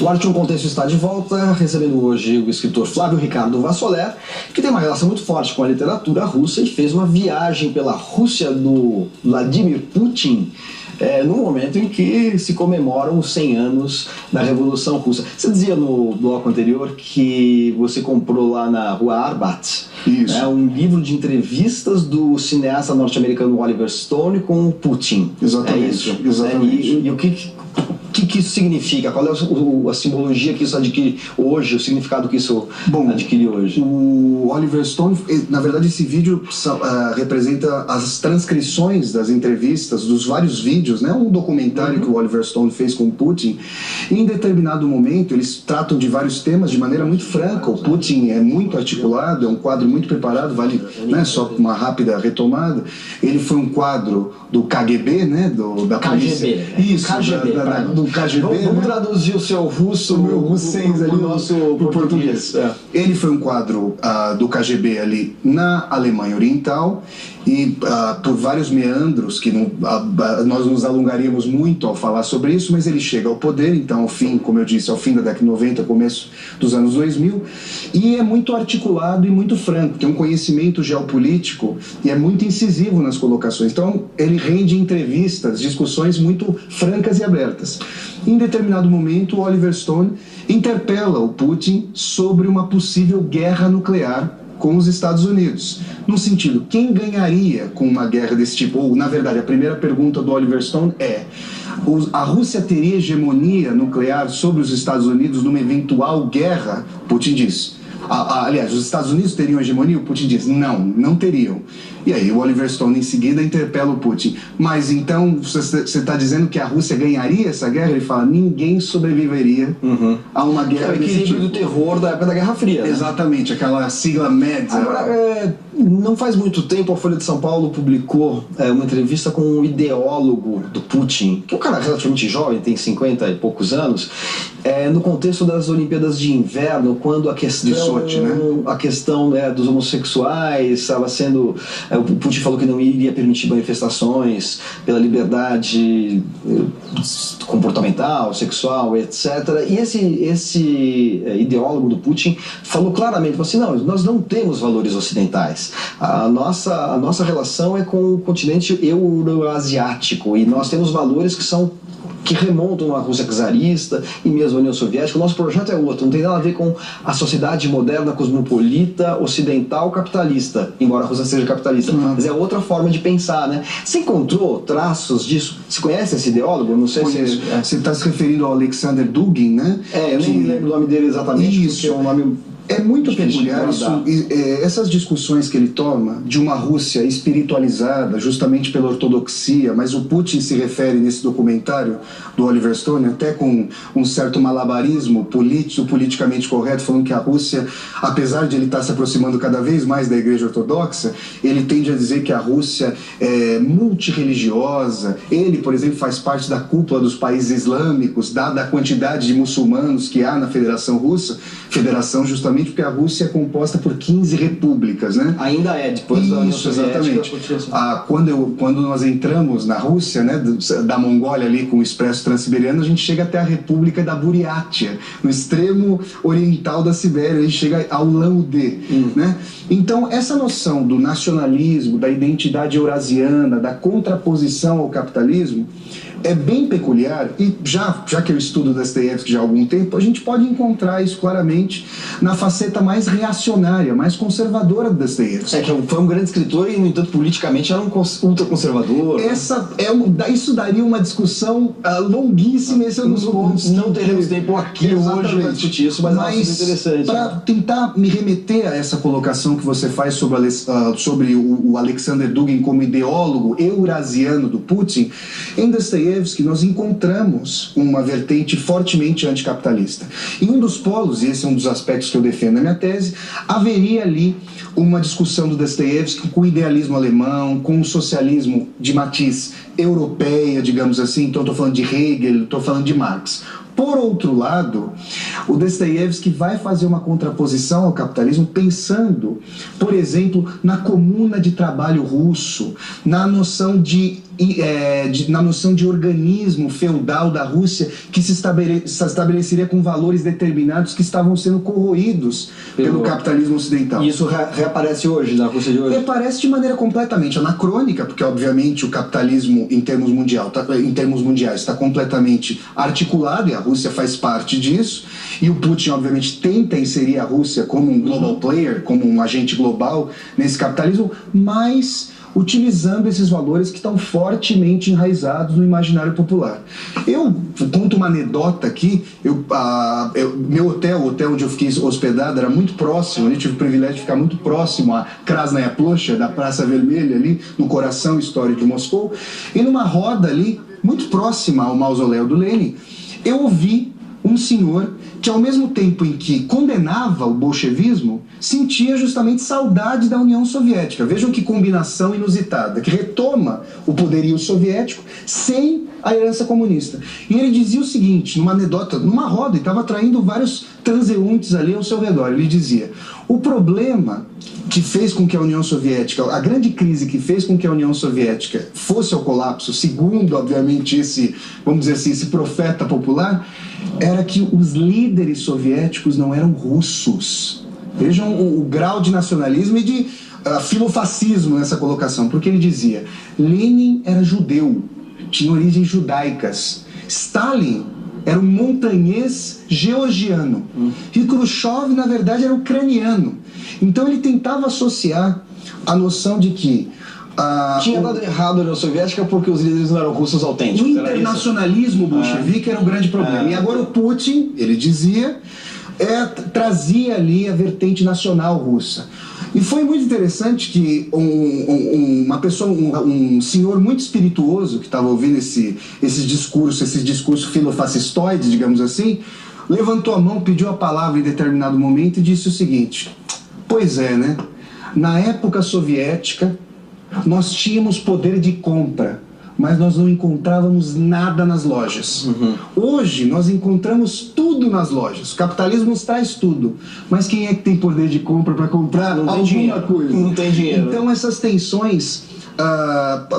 O Arte em um Contexto está de volta, recebendo hoje o escritor Flávio Ricardo Vassoler, que tem uma relação muito forte com a literatura russa e fez uma viagem pela Rússia do Vladimir Putin, no momento em que se comemoram os 100 anos da Revolução Russa. Você dizia no bloco anterior que você comprou lá na rua Arbat um livro de entrevistas do cineasta norte-americano Oliver Stone com o Putin. Exatamente. É isso? Exatamente. E o que isso significa? Qual é a simbologia que isso adquire hoje, o significado que isso adquire hoje? O Oliver Stone, na verdade, esse vídeo representa as transcrições das entrevistas, dos vários vídeos, né? Um documentário que o Oliver Stone fez com o Putin. E em determinado momento, eles tratam de vários temas de maneira muito franca. O Putin é muito articulado, é um quadro muito preparado, vale, né, só uma rápida retomada. Ele foi um quadro do KGB, né? Da polícia. KGB. Isso, KGB, do KGB. Vamos traduzir o seu russo, o meu russês ali, o nosso português. Ele foi um quadro do KGB ali na Alemanha Oriental e por vários meandros que nós nos alongaríamos muito ao falar sobre isso, mas ele chega ao poder, então ao fim, como eu disse, ao fim da década de 90, começo dos anos 2000, e é muito articulado e muito franco, tem um conhecimento geopolítico e é muito incisivo nas colocações. Então ele rende entrevistas, discussões muito francas e abertas. Em determinado momento, o Oliver Stone interpela o Putin sobre uma possível guerra nuclear com os Estados Unidos. No sentido, quem ganharia com uma guerra desse tipo? Ou, na verdade, a primeira pergunta do Oliver Stone é: a Rússia teria hegemonia nuclear sobre os Estados Unidos numa eventual guerra? Putin diz. Aliás, os Estados Unidos teriam hegemonia? O Putin diz, não teriam. E aí o Oliver Stone em seguida interpela o Putin. Mas então você está dizendo que a Rússia ganharia essa guerra? Ele fala, ninguém sobreviveria a uma guerra desse tipo. É o equilíbrio do terror da época da Guerra Fria. Né? Exatamente, aquela sigla MED. Agora, não faz muito tempo a Folha de São Paulo publicou uma entrevista com um ideólogo do Putin, que é um cara relativamente jovem, tem 50 e poucos anos, no contexto das Olimpíadas de Inverno, quando a questão, de Sochi, né? A questão dos homossexuais estava sendo... O Putin falou que não iria permitir manifestações pela liberdade comportamental, sexual, etc. E esse ideólogo do Putin falou claramente, falou assim, não, nós não temos valores ocidentais. A nossa relação é com o continente euroasiático e nós temos valores que remontam à Rússia czarista e mesmo à União Soviética. O nosso projeto é outro, não tem nada a ver com a sociedade moderna, cosmopolita, ocidental, capitalista, embora a Rússia seja capitalista, mas é outra forma de pensar, né? Você encontrou traços disso? Você conhece esse ideólogo? Não sei se... Você está se referindo ao Alexander Dugin, né? Eu nem me lembro o nome dele exatamente, porque é um nome... É muito peculiar isso, essas discussões que ele toma de uma Rússia espiritualizada justamente pela ortodoxia, mas o Putin se refere nesse documentário do Oliver Stone até com um certo malabarismo politicamente correto, falando que a Rússia, apesar de ele estar se aproximando cada vez mais da Igreja Ortodoxa, ele tende a dizer que a Rússia é multirreligiosa. Ele, por exemplo, faz parte da cúpula dos países islâmicos, dada a quantidade de muçulmanos que há na Federação Russa, federação justamente porque a Rússia é composta por 15 repúblicas, né? Ainda é, depois da União Soviética. Exatamente. Quando nós entramos na Rússia, né, da Mongólia ali com o Expresso Transiberiano, a gente chega até a República da Buriátia, no extremo oriental da Sibéria, a gente chega ao Ulan-Ude, né? Então, essa noção do nacionalismo, da identidade eurasiana, da contraposição ao capitalismo, é bem peculiar, e já que eu estudo Dostoiévski já há algum tempo, a gente pode encontrar isso claramente na faceta mais reacionária, mais conservadora do Dostoiévski. Que foi um grande escritor e, no entanto, politicamente era um ultraconservador. Isso daria uma discussão longuíssima, esse é um dos pontos. Não teremos tempo aqui hoje para discutir isso, mas é interessante. Para tentar me remeter a essa colocação que você faz sobre o Alexander Dugin como ideólogo eurasiano do Putin, em Dostoiévski nós encontramos uma vertente fortemente anticapitalista. Em um dos polos, e esse é um dos aspectos que eu defendo na minha tese, haveria ali uma discussão do Dostoiévski com o idealismo alemão, com o socialismo de matiz europeia, digamos assim. Então estou falando de Hegel, estou falando de Marx. Por outro lado, o Dostoiévski vai fazer uma contraposição ao capitalismo pensando, por exemplo, na comuna de trabalho russo, na noção de na noção de organismo feudal da Rússia que se estabeleceria com valores determinados que estavam sendo corroídos pelo capitalismo ocidental. E isso reaparece hoje, na Rússia de hoje? Reaparece de maneira completamente anacrônica, porque obviamente o capitalismo em termos mundiais está completamente articulado e a Rússia faz parte disso, e o Putin obviamente tenta inserir a Rússia como um global player, como um agente global nesse capitalismo, mas utilizando esses valores que estão fortemente enraizados no imaginário popular. Eu conto uma anedota aqui. Meu hotel, o hotel onde eu fiquei hospedado, era muito próximo, eu tive o privilégio de ficar muito próximo à Krasnaya Plosha, da Praça Vermelha, ali no coração histórico de Moscou, e numa roda ali, muito próxima ao mausoléu do Lenin, eu ouvi um senhor que, ao mesmo tempo em que condenava o bolchevismo, sentia justamente saudade da União Soviética. Vejam que combinação inusitada, que retoma o poderio soviético sem a herança comunista. E ele dizia o seguinte, numa anedota, numa roda, e estava atraindo vários transeuntes ali ao seu redor. Ele dizia: o problema que fez com que a União Soviética, a grande crise que fez com que a União Soviética fosse ao colapso, segundo, obviamente, vamos dizer assim, esse profeta popular, era que os líderes soviéticos não eram russos. Vejam o grau de nacionalismo e de filofascismo nessa colocação, porque ele dizia: Lenin era judeu, tinha origens judaicas, Stalin era um montanhês georgiano, e Khrushchev, na verdade, era ucraniano. Então ele tentava associar a noção de que tinha dado errado a União Soviética porque os líderes não eram russos autênticos. O internacionalismo bolchevique era um grande problema. E agora o Putin, ele dizia, trazia ali a vertente nacional russa. E foi muito interessante que um senhor muito espirituoso que estava ouvindo esses discursos filofascistoides, digamos assim, levantou a mão, pediu a palavra em determinado momento e disse o seguinte: pois é, né? Na época soviética, nós tínhamos poder de compra, mas nós não encontrávamos nada nas lojas. Hoje, nós encontramos tudo nas lojas. O capitalismo nos traz tudo. Mas quem é que tem poder de compra para comprar alguma coisa? Não tem dinheiro. Então, essas tensões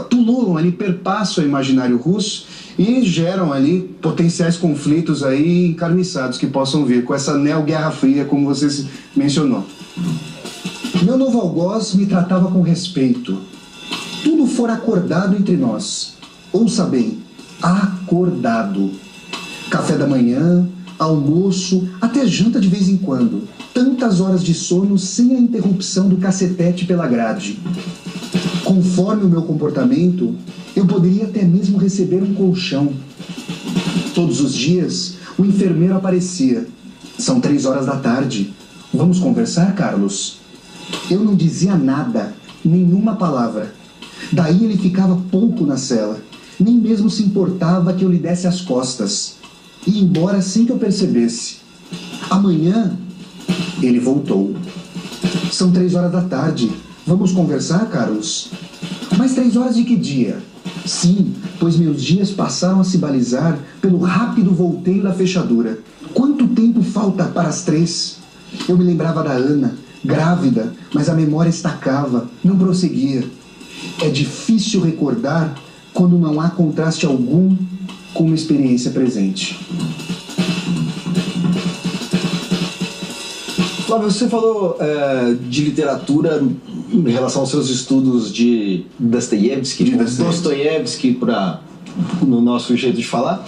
pululam ali, perpassam o imaginário russo e geram ali potenciais conflitos aí encarniçados que possam vir com essa neo-guerra fria, como você mencionou. Meu novo algoz me tratava com respeito. Tudo fora acordado entre nós. Ouça bem, acordado. Café da manhã, almoço, até janta de vez em quando. Tantas horas de sono sem a interrupção do cacetete pela grade. Conforme o meu comportamento, eu poderia até mesmo receber um colchão. Todos os dias, o enfermeiro aparecia. São 3 horas da tarde. Vamos conversar, Carlos? Eu não dizia nada, nenhuma palavra. Daí ele ficava pouco na cela. Nem mesmo se importava que eu lhe desse as costas. E embora sem que eu percebesse. Amanhã, ele voltou. São 3 horas da tarde. Vamos conversar, Carlos? Mas 3 horas de que dia? Sim, pois meus dias passaram a se balizar pelo rápido volteio da fechadura. Quanto tempo falta para as 3? Eu me lembrava da Ana, grávida, mas a memória estacava, não prosseguia. É difícil recordar quando não há contraste algum com uma experiência presente. Flávio, você falou de literatura em relação aos seus estudos de Dostoiévski, no nosso jeito de falar.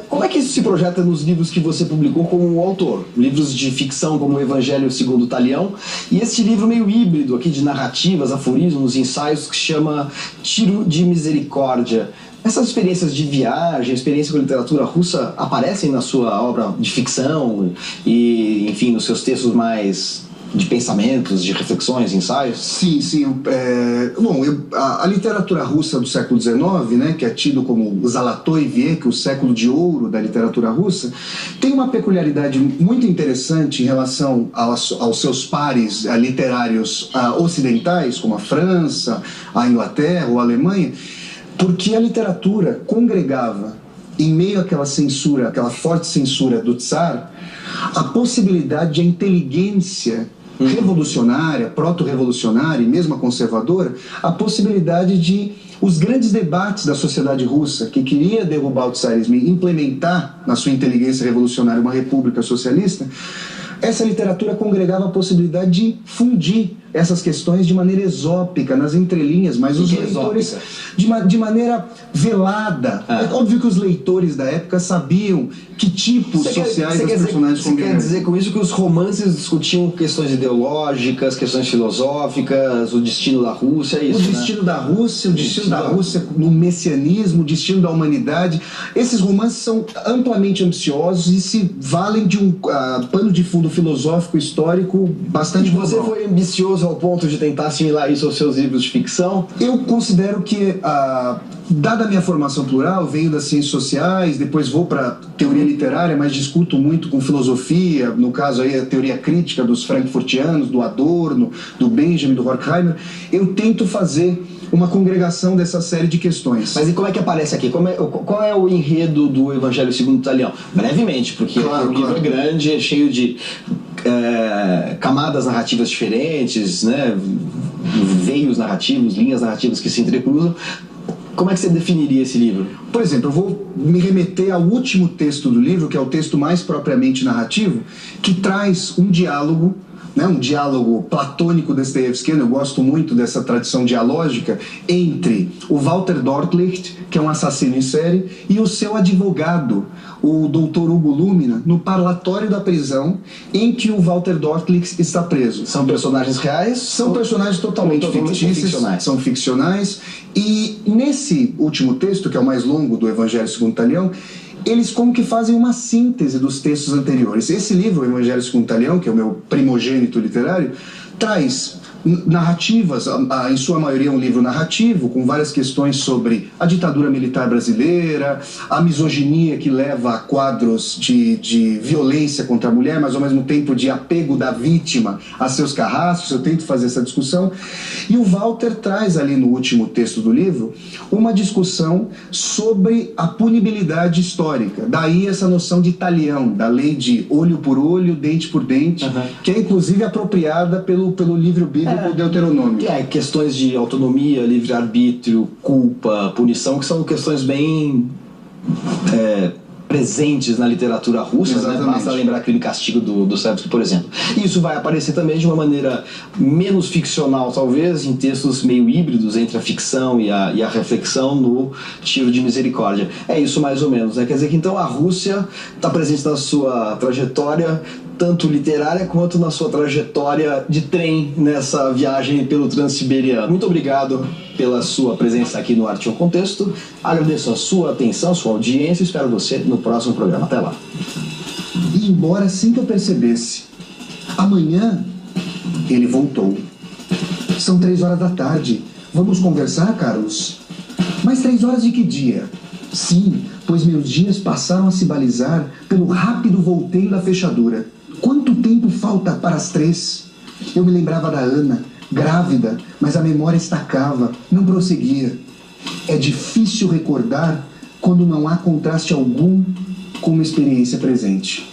Como é que isso se projeta nos livros que você publicou como autor? Livros de ficção como O Evangelho segundo Talião, e esse livro meio híbrido aqui de narrativas, aforismos, ensaios, que se chama Tiro de Misericórdia. Essas experiências de viagem, experiência com literatura russa aparecem na sua obra de ficção e, enfim, nos seus textos mais de pensamentos, de reflexões, ensaios? Sim. A literatura russa do século XIX, né, que é tido como Zalaтой Viek, o século de ouro da literatura russa, tem uma peculiaridade muito interessante em relação aos seus pares literários ocidentais, como a França, a Inglaterra ou a Alemanha, porque a literatura congregava, em meio àquela censura, aquela forte censura do Tsar, a possibilidade de a inteligência revolucionária, proto-revolucionária e mesmo a conservadora, a possibilidade de os grandes debates da sociedade russa, que queria derrubar o czarismo e implementar na sua inteligência revolucionária uma república socialista, essa literatura congregava a possibilidade de fundir essas questões de maneira exópica, nas entrelinhas, mas os leitores de maneira velada. É óbvio que os leitores da época sabiam que tipos sociais os personagens congregavam. Você quer dizer com isso que os romances discutiam questões ideológicas, questões filosóficas, o destino da Rússia, é isso, o destino da Rússia, o destino da Rússia no messianismo, o destino da humanidade. Esses romances são amplamente ambiciosos e se valem de um pano de fundo filosófico histórico bastante global. Você foi ambicioso ao ponto de tentar assimilar isso aos seus livros de ficção? Eu considero que, dada a minha formação plural, venho das ciências sociais, depois vou para teoria literária, mas discuto muito com filosofia, no caso aí a teoria crítica dos frankfurtianos, do Adorno, do Benjamin, do Horkheimer. Eu tento fazer uma congregação dessa série de questões. Mas e como é que aparece aqui? Qual é o enredo do Evangelho segundo Talião? Brevemente, porque o livro é grande, é cheio de camadas narrativas diferentes, né? Veios narrativos, linhas narrativas que se entrecruzam. Como é que você definiria esse livro? Por exemplo, eu vou me remeter ao último texto do livro, que é o texto mais propriamente narrativo, que traz um diálogo, um diálogo platônico dostoiévskiano. Eu gosto muito dessa tradição dialógica entre o Walter Dortlicht, que é um assassino em série, e o seu advogado, o Dr. Hugo Lumina, no parlatório da prisão em que o Walter Dortlicht está preso. São personagens reais? São personagens totalmente fictícios, são ficcionais. E nesse último texto, que é o mais longo do Evangelho segundo Talião, eles como que fazem uma síntese dos textos anteriores. Esse livro, o Evangelho segundo Talião, que é o meu primogênito literário, traz narrativas, em sua maioria um livro narrativo, com várias questões sobre a ditadura militar brasileira, a misoginia que leva a quadros de violência contra a mulher, mas ao mesmo tempo de apego da vítima a seus carrascos. Eu tento fazer essa discussão. E o Walter traz ali no último texto do livro uma discussão sobre a punibilidade histórica. Daí essa noção de talião, da lei de olho por olho, dente por dente, que é inclusive apropriada pelo livro bíblico Deuteronômio. Questões de autonomia, livre-arbítrio, culpa, punição, que são questões bem presentes na literatura russa, né? Basta lembrar aquele castigo do Dostoiévski, por exemplo. E isso vai aparecer também de uma maneira menos ficcional, talvez, em textos meio híbridos entre a ficção e a reflexão no Tiro de Misericórdia. É isso mais ou menos, né? Quer dizer que então a Rússia está presente na sua trajetória tanto literária quanto na sua trajetória de trem nessa viagem pelo Transiberiano. Muito obrigado pela sua presença aqui no Arte e o Contexto. Agradeço a sua atenção, a sua audiência e espero você no próximo programa. Até lá. E embora assim que eu percebesse, amanhã ele voltou. São 3 horas da tarde. Vamos conversar, Carlos? Mas 3 horas de que dia? Sim, pois meus dias passaram a se balizar pelo rápido volteio da fechadura. Quanto tempo falta para as 3? Eu me lembrava da Ana, grávida, mas a memória estacava, não prosseguia. É difícil recordar quando não há contraste algum com uma experiência presente.